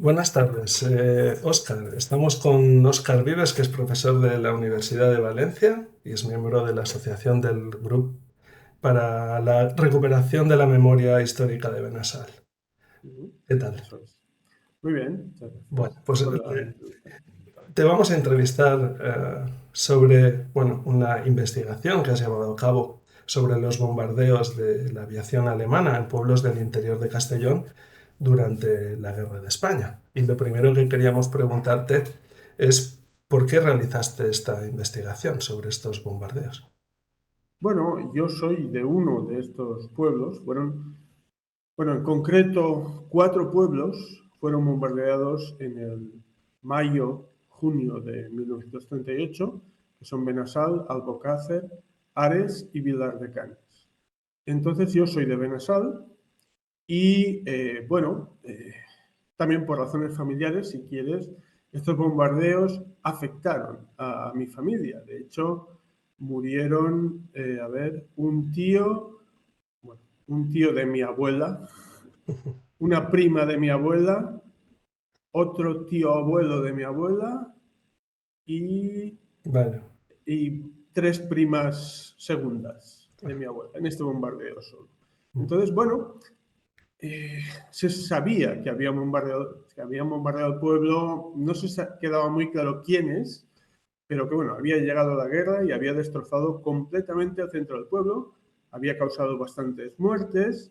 Buenas tardes, Óscar. Estamos con Óscar Vives, que es profesor de la Universidad de Valencia y es miembro de la Asociación del Grupo para la Recuperación de la Memoria Histórica de Benassal. Ujú. ¿Qué tal? Eso es. Muy bien, muchas Bueno, gracias pues por la entrevista. te vamos a entrevistar sobre una investigación que has llevado a cabo sobre los bombardeos de la aviación alemana en pueblos del interior de Castellón durante la Guerra de España. Y lo primero que queríamos preguntarte es ¿por qué realizaste esta investigación sobre estos bombardeos? Bueno, yo soy de uno de estos pueblos. En concreto, 4 pueblos fueron bombardeados en el mayo-junio de 1938, que son Benassal, Albocácer, Ares y Vilar de Cañas. Entonces, yo soy de Benassal y, también por razones familiares, si quieres, estos bombardeos afectaron a mi familia. De hecho, murieron, un tío de mi abuela, una prima de mi abuela, otro tío abuelo de mi abuela y, Vale. y 3 primas segundas de mi abuela en este bombardeo solo. Entonces, se sabía que habían bombardeado el pueblo, no se quedaba muy claro quiénes, pero que había llegado la guerra y había destrozado completamente el centro del pueblo, había causado bastantes muertes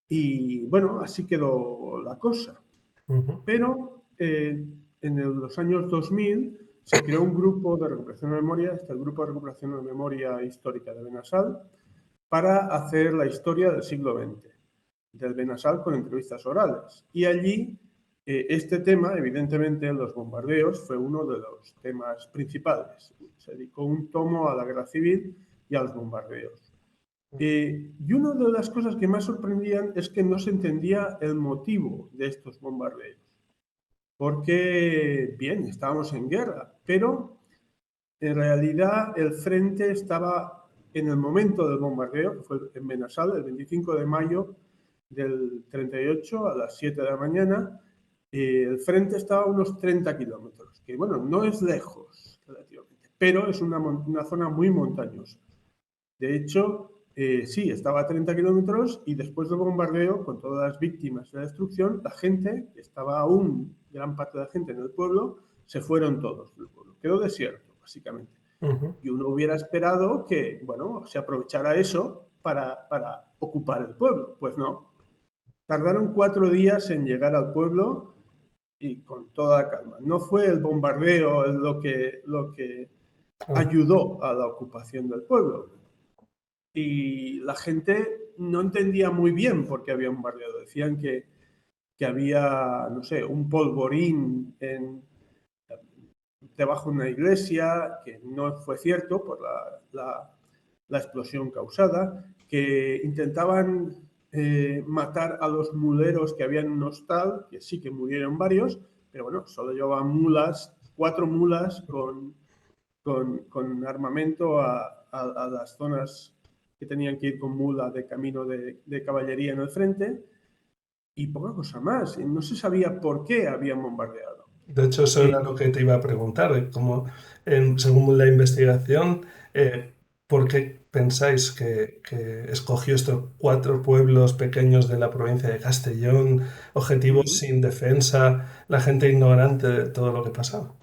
y así quedó la cosa. Ujú. Pero los años 2000 se creó un grupo de recuperación de memoria, el Grupo de Recuperación de Memoria Histórica de Benassal, para hacer la historia del siglo XX del Benassal con entrevistas orales. Y allí este tema, evidentemente, los bombardeos, fue uno de los temas principales. Se dedicó un tomo a la guerra civil y a los bombardeos. Y una de las cosas que más sorprendían es que no se entendía el motivo de estos bombardeos. Porque, bien, estábamos en guerra, pero en realidad el frente estaba en el momento del bombardeo, que fue en Benassal, el 25 de mayo del 38 a las 7 de la mañana. El frente estaba a unos 30 kilómetros, que no es lejos relativamente, pero es una zona muy montañosa. De hecho, sí, estaba a 30 kilómetros y después del bombardeo, con todas las víctimas y la destrucción, la gente, estaba aún gran parte de la gente en el pueblo, se fueron todos del pueblo. Quedó desierto, básicamente. Ujú. Y uno hubiera esperado que, se aprovechara eso para ocupar el pueblo. Pues no. Tardaron 4 días en llegar al pueblo y con toda calma. No fue el bombardeo lo que Ah, ayudó a la ocupación del pueblo. Y la gente no entendía muy bien por qué había bombardeado. Decían que había, no sé, un polvorín debajo de una iglesia, que no fue cierto por la explosión causada, que intentaban matar a los muleros que había en un hostal, que sí que murieron varios, pero solo llevaban mulas, 4 mulas con armamento a las zonas que tenían que ir con mula de camino de caballería en el frente y poca cosa más. Y no se sabía por qué habían bombardeado. de hecho, eso era lo Y que te iba a preguntar, de cómo, según la investigación, ¿por qué pensáis que escogió estos 4 pueblos pequeños de la provincia de Castellón, objetivos sin defensa, la gente ignorante de todo lo que pasaba?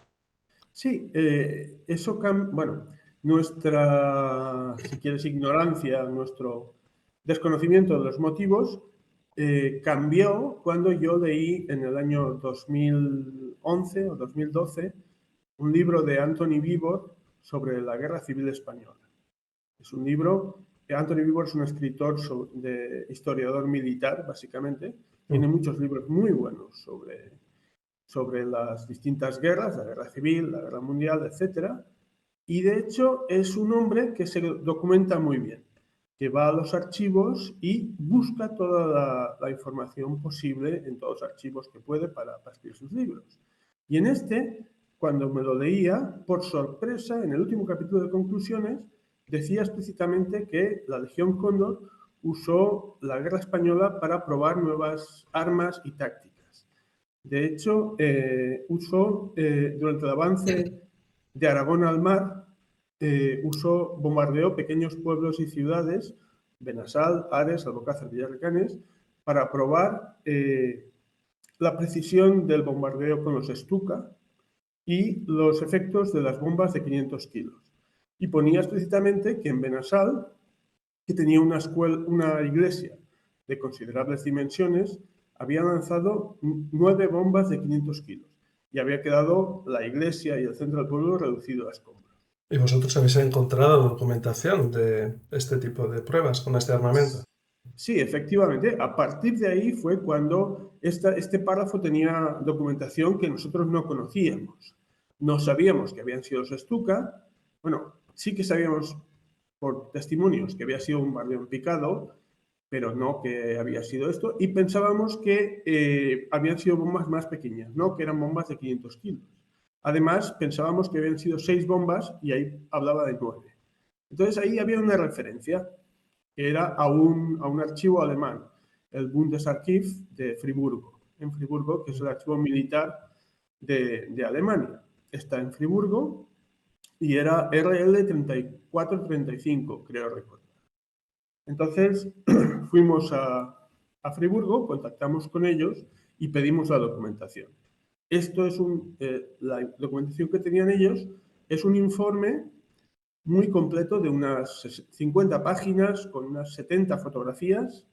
sí, eso nuestra, si quieres, ignorancia, nuestro desconocimiento de los motivos, cambió cuando yo leí en el año 2011 o 2012 un libro de Antoni Vívor sobre la Guerra Civil Española. Es un libro, Antoni Vívor es un escritor historiador militar, básicamente. Tiene Ujú. muchos libros muy buenos sobre las distintas guerras, la guerra civil, la guerra mundial, etcétera. Y de hecho es un hombre que se documenta muy bien, que va a los archivos y busca toda la información posible en todos los archivos que puede para escribir sus libros. Y en cuando me lo leía, por sorpresa, en el último capítulo de conclusiones, decía explícitamente que la Legión Cóndor usó la guerra española para probar nuevas armas y tácticas. De hecho, usó, durante el avance de Aragón al mar, bombardeó pequeños pueblos y ciudades, Benassal, Ares, Albocácer, Villarcanes, para probar la precisión del bombardeo con los Stuka y los efectos de las bombas de 500 kilos. Y ponía explícitamente que en Benassal, que tenía una iglesia de considerables dimensiones, había lanzado 9 bombas de 500 kilos y había quedado la iglesia y el centro del pueblo reducido a escombros. ¿Y vosotros habéis encontrado documentación de este tipo de pruebas con este armamento? Sí, efectivamente. A partir de ahí fue cuando este párrafo tenía documentación que nosotros no conocíamos. No sabíamos que habían sido los Stuka. Bueno, sí que sabíamos por testimonios que había sido un bombardeo en picado, pero no que había sido esto. Y pensábamos que habían sido bombas más pequeñas, no que eran bombas de 500 kilos. Además, pensábamos que habían sido 6 bombas y ahí hablaba de 9. Entonces ahí había una referencia que era a un archivo alemán, el Bundesarchiv de Friburgo, en Friburgo, que es el archivo militar de Alemania. Está en Friburgo y era RL 3435, creo recordar. Entonces fuimos a Friburgo, contactamos con ellos y pedimos la documentación. Esto es la documentación que tenían ellos es un informe muy completo de unas 50 páginas con unas 70 fotografías,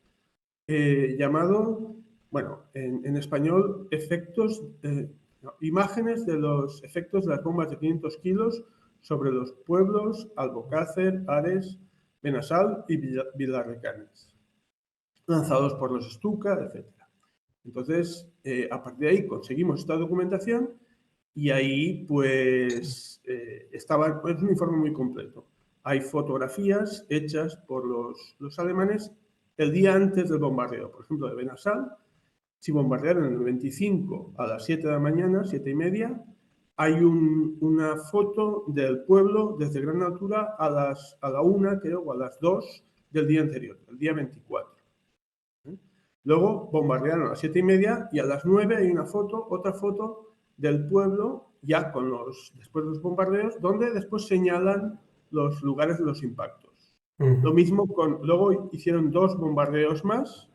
llamado, bueno, en español, imágenes de los efectos de las bombas de 500 kilos sobre los pueblos Albocácer, Ares, Benassal y Villarcanes, lanzados por los Stuka, etc. Entonces, a partir de ahí conseguimos esta documentación y ahí, pues, es un informe muy completo. Hay fotografías hechas por los alemanes el día antes del bombardeo. Por ejemplo, de Benassal, si bombardearon el 25 a las 7 de la mañana, 7:30, hay una foto del pueblo desde gran altura a la 1, creo, o a las 2 del día anterior, el día 24. Luego bombardearon a las 7:30 y a las 9 hay otra foto del pueblo ya después de los bombardeos, donde después señalan los lugares de los impactos. Lo mismo luego hicieron 2 bombardeos más,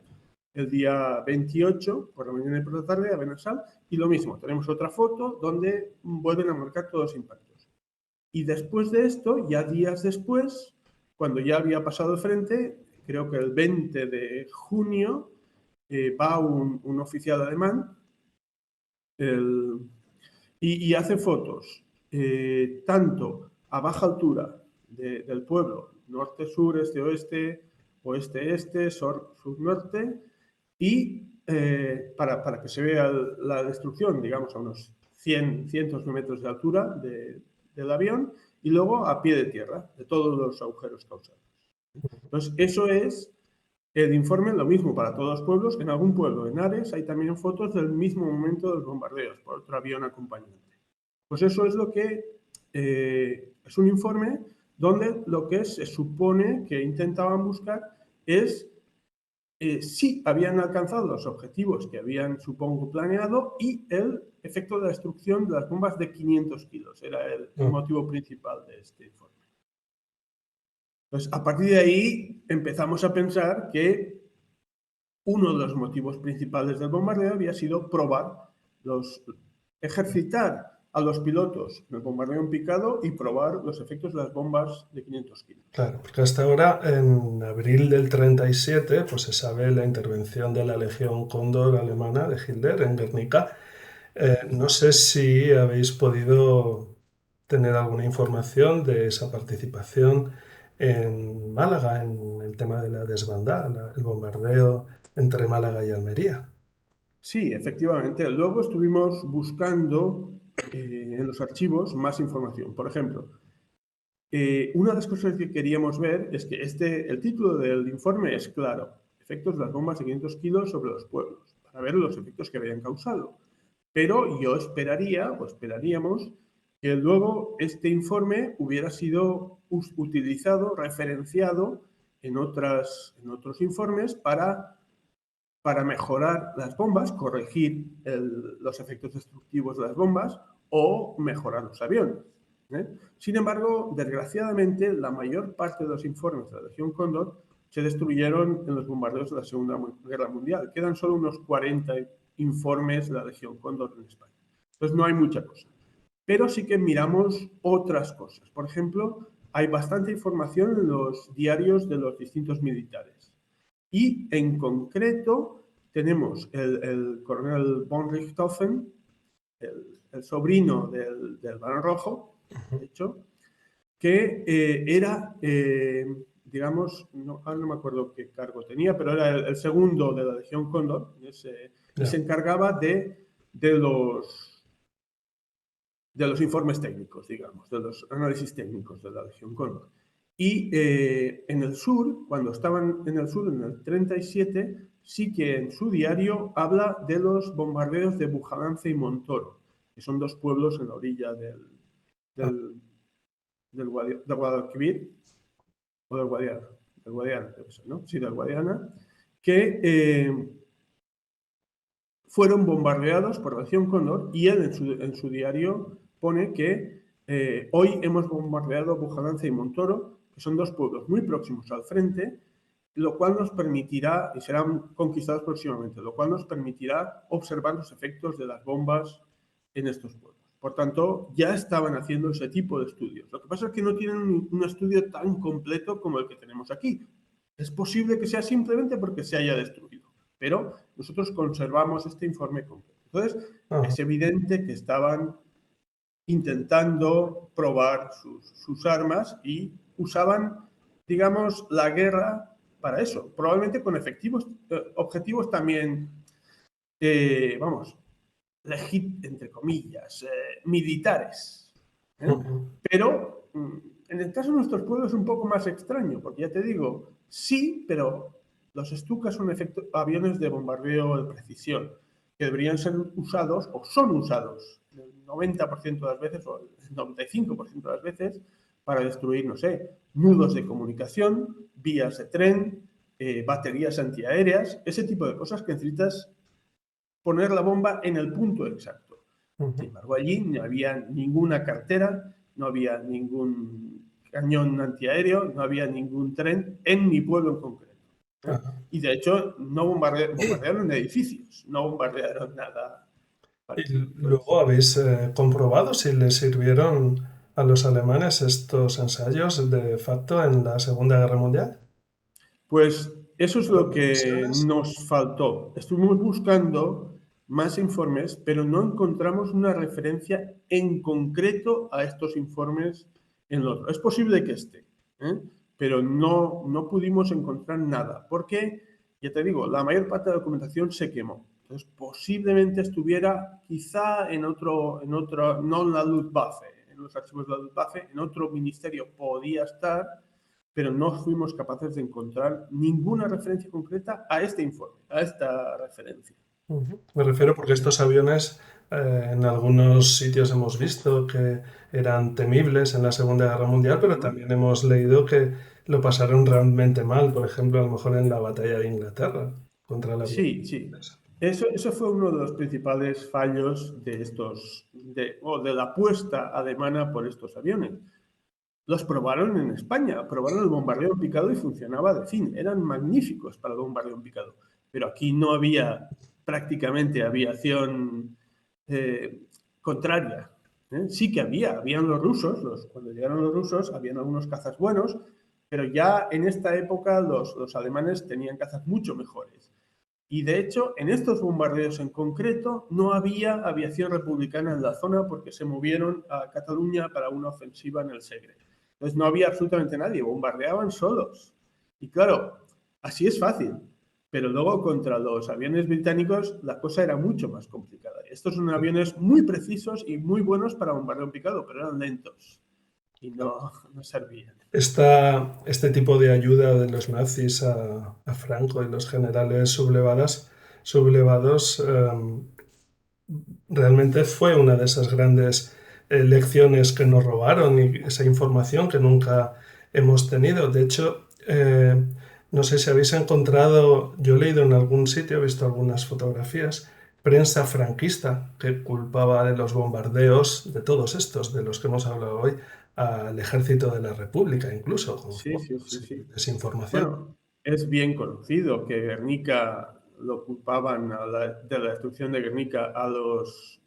el día 28, por la mañana y por la tarde, a Benassal, y lo mismo, tenemos otra foto donde vuelven a marcar todos los impactos. Y después de esto, ya días después, cuando ya había pasado el frente, creo que el 20 de junio, va un oficial alemán y hace fotos, tanto a baja altura del pueblo, norte-sur, este-oeste, oeste-este, sur-norte, y para que se vea la destrucción, digamos, a unos cientos de metros de altura del avión, y luego a pie de tierra, de todos los agujeros causados. Entonces, eso es el informe, lo mismo para todos los pueblos. En algún pueblo, en Ares, hay también fotos del mismo momento de los bombardeos por otro avión acompañante. Pues eso es lo que es un informe donde lo que se supone que intentaban buscar es si habían alcanzado los objetivos que habían, supongo, planeado y el efecto de la destrucción de las bombas de 500 kilos. Era el motivo principal de este informe. Pues a partir de ahí empezamos a pensar que uno de los motivos principales del bombardeo había sido ejercitar a los pilotos en el bombardeo en picado y probar los efectos de las bombas de 500 kilos. Claro, porque hasta ahora, en abril del 37, pues se sabe la intervención de la Legión Cóndor alemana de Hitler en Guernica. No sé si habéis podido tener alguna información de esa participación en Málaga, en el tema de la desbandada, el bombardeo entre Málaga y Almería. Sí, efectivamente. Luego estuvimos buscando en los archivos más información. Por ejemplo, una de las cosas que queríamos ver es que el título del informe es claro: efectos de las bombas de 500 kilos sobre los pueblos, para ver los efectos que habían causado. Pero yo esperaríamos que luego este informe hubiera sido utilizado, referenciado en otros informes para para mejorar las bombas, corregir los efectos destructivos de las bombas o mejorar los aviones. Sin embargo, desgraciadamente, la mayor parte de los informes de la Legión Cóndor se destruyeron en los bombardeos de la Segunda Guerra Mundial. Quedan solo unos 40 informes de la Legión Cóndor en España. Entonces no hay mucha cosa. Pero sí que miramos otras cosas. Por ejemplo, hay bastante información en los diarios de los distintos militares. Y en concreto tenemos el coronel von Richthofen, el sobrino del Barón Rojo, de hecho, que era, digamos, ahora no me acuerdo qué cargo tenía, pero era el segundo de la Legión Cóndor, y se encargaba de los informes técnicos, digamos, de los análisis técnicos de la Legión Cóndor. Y en el sur, cuando estaban en el sur, en el 37, sí que en su diario habla de los bombardeos de Bujalance y Montoro, que son dos pueblos en la orilla del Guadalquivir, o del Guadiana, ¿no? Sí, del Guadiana, que fueron bombardeados por la Legión Cóndor, y él en su diario pone que hoy hemos bombardeado Bujalance y Montoro, que son dos pueblos muy próximos al frente, lo cual nos permitirá, y serán conquistados próximamente, lo cual nos permitirá observar los efectos de las bombas en estos pueblos. Por tanto, ya estaban haciendo ese tipo de estudios. Lo que pasa es que no tienen un estudio tan completo como el que tenemos aquí. Es posible que sea simplemente porque se haya destruido, pero nosotros conservamos este informe completo. Entonces, es evidente que estaban intentando probar sus armas y usaban, digamos, la guerra para eso, probablemente con objetivos también, entre comillas, militares. Pero en el caso de nuestros pueblos es un poco más extraño, porque ya te digo, sí, pero los Stuka son aviones de bombardeo de precisión, que deberían ser usados, o son usados, el 90% de las veces, o el 95% de las veces, para destruir, no sé, nudos de comunicación, vías de tren, baterías antiaéreas, ese tipo de cosas que necesitas poner la bomba en el punto exacto. Sin embargo, allí no había ninguna cartera, no había ningún cañón antiaéreo, no había ningún tren en mi pueblo en concreto. Y de hecho, no bombardearon edificios, no bombardearon nada. ¿Y luego habéis comprobado si les sirvieron a los alemanes estos ensayos de facto en la Segunda Guerra Mundial? Pues eso es lo que nos faltó. Estuvimos buscando más informes, pero no encontramos una referencia en concreto a estos informes en el otro. Es posible que esté, pero no pudimos encontrar nada, porque, ya te digo, la mayor parte de la documentación se quemó. Entonces, posiblemente estuviera quizá en otro, no en la Luftwaffe, en los archivos de la Luftwaffe, en otro ministerio podía estar, pero no fuimos capaces de encontrar ninguna referencia concreta a este informe, a esta referencia. Me refiero porque estos aviones en algunos sitios hemos visto que eran temibles en la Segunda Guerra Mundial, pero también hemos leído que lo pasaron realmente mal, por ejemplo, a lo mejor en la batalla de Inglaterra contra la aviación. Sí. Eso fue uno de los principales fallos de la apuesta alemana por estos aviones. Los probaron en España, probaron el bombardeo en picado y funcionaba de fin. Eran magníficos para el bombardeo en picado. Pero aquí no había prácticamente aviación contraria. Sí que habían los rusos, cuando llegaron los rusos, habían algunos cazas buenos, pero ya en esta época los alemanes tenían cazas mucho mejores. Y de hecho, en estos bombardeos en concreto, no había aviación republicana en la zona porque se movieron a Cataluña para una ofensiva en el Segre. Entonces no había absolutamente nadie, bombardeaban solos. Y claro, así es fácil, pero luego contra los aviones británicos la cosa era mucho más complicada. Estos son aviones muy precisos y muy buenos para bombardeo en picado, pero eran lentos y no servían. Este tipo de ayuda de los nazis a Franco y los generales sublevados realmente fue una de esas grandes lecciones que nos robaron y esa información que nunca hemos tenido. De hecho, No sé si habéis encontrado, yo he leído en algún sitio, he visto algunas fotografías, prensa franquista que culpaba de los bombardeos de todos estos, de los que hemos hablado hoy, al ejército de la República, incluso con Sí, sí, sí, fotos y sí. desinformación. Bueno, es bien conocido que Guernica lo culpaban de la destrucción de Guernica a los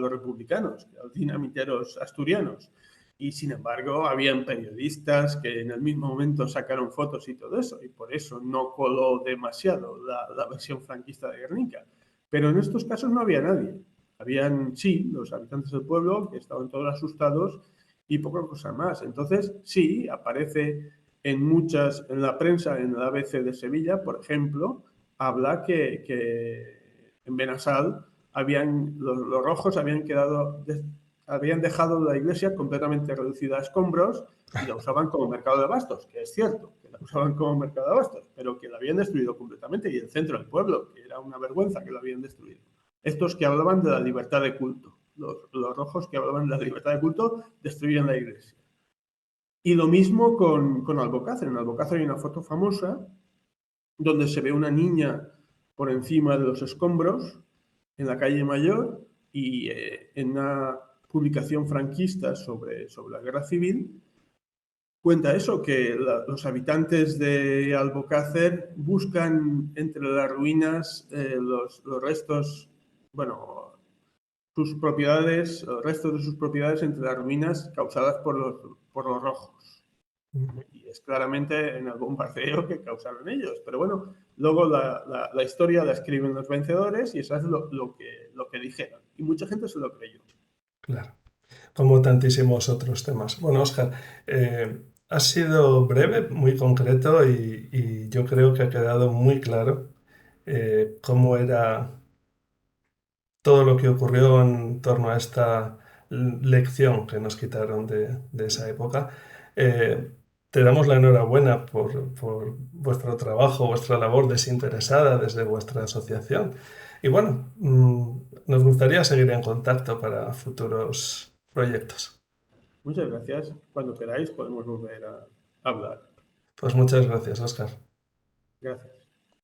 republicanos, a los dinamiteros asturianos. Y sin embargo, habían periodistas que en el mismo momento sacaron fotos y todo eso, y por eso no coló demasiado la versión franquista de Guernica. Pero en estos casos no había nadie. Habían, sí, los habitantes del pueblo que estaban todos asustados y poca cosa más. Entonces, sí, aparece en la prensa, en el ABC de Sevilla, por ejemplo, habla que en Benassal los rojos habían dejado la iglesia completamente reducida a escombros y la usaban como mercado de abastos, que es cierto, que la usaban como mercado de abastos, pero que la habían destruido completamente, y el centro del pueblo, que era una vergüenza que la habían destruido. Estos que hablaban de la libertad de culto, los rojos que hablaban de la libertad de culto, destruían la iglesia. Y lo mismo con Albocácer. En Albocácer hay una foto famosa donde se ve una niña por encima de los escombros en la calle Mayor, y en una publicación franquista sobre la guerra civil cuenta eso, que los habitantes de Albocácer buscan entre las ruinas los restos, bueno, sus propiedades, los restos de sus propiedades entre las ruinas causadas por los rojos. Y es claramente en el bombardeo que causaron ellos. Pero bueno, luego la historia la escriben los vencedores y eso es lo que dijeron. Y mucha gente se lo creyó. Claro, como tantísimos otros temas. Bueno, Óscar, has sido breve, muy concreto y yo creo que ha quedado muy claro cómo era todo lo que ocurrió en torno a esta lección que nos quitaron de esa época. Eh, Te damos la enhorabuena por vuestro trabajo, vuestra labor desinteresada desde vuestra asociación. Y bueno, nos gustaría seguir en contacto para futuros proyectos. Muchas gracias. Cuando queráis podemos volver a hablar. Pues muchas gracias, Óscar. Gracias.